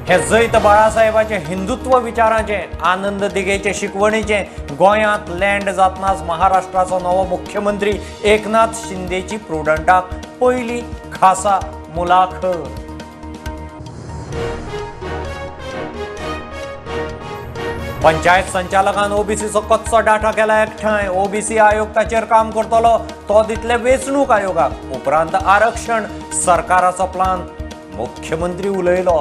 हे जैत बाळासाहेबाचे हिंदुत्व विचाराचे, आनंद दिघेचे शिकवणीचे गोंयांत लँड जातनाच महाराष्ट्राचो नवो मुख्यमंत्री एकनाथ शिंदेची प्रुडंटाक पयली खासा मुलाखत। पंचायत संचालकान ओबीसीचो कच्चो डाटा केला एकठांय। ओबीसी आयोग ताचेर काम करतलो, तो दितले वेंचणूक आयोगाक। उपरांत आरक्षण सरकाराचो प्लान, मुख्यमंत्री उलयलो।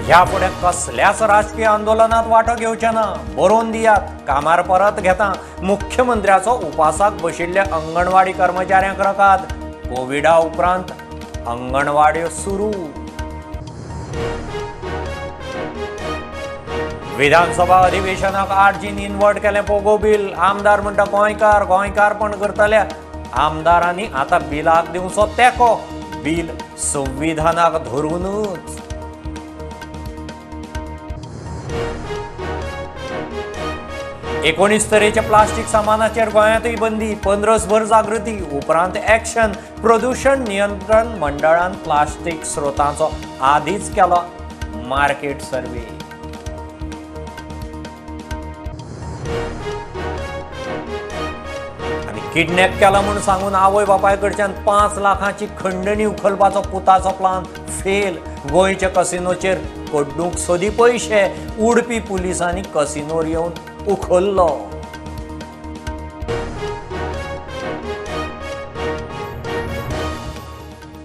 ह्या फुडें कसल्याच राजकीय आंदोलनात वांटो घेवचे ना, बरोवन दियात, कामार परत घेता। मुख्यमंत्र्याचो उपासाक बशिल्ल्या अंगणवाडी कर्मचाऱ्यांक रकाद, कोविडा उपरांत अंगणवाड्यो सुरू। विधानसभा अधिवेशनाक 8 जीन इन्वर्ट केलें पोगो बील। आमदार म्हणटा गोंयकार, गोंयकारपण करतल्या आमदारांनी आतां बिलाक दिवचो तेंको, बील संविधानाक धरूनच। एकोणीस तरेचे प्लास्टीक सामानाचेर गोंयांतय बंदी, 15 भर जागृती उपरांत एक्शन। प्रदूषण नियंत्रण मंडळान प्लास्टीक स्रोतांचो आदींच केलो मार्केट सर्वे। आनी किडनॅप केला म्हूण सांगून आवय बापाय कडच्यान 5 लाखांची खंडणी उखलपाचो पुताचो प्लान फेल। गोंयच्या कसिनोचेर कड्डूंक सोदी पयशे, उडपी पुलिसांनी कसिनोर येवन उखल्लो।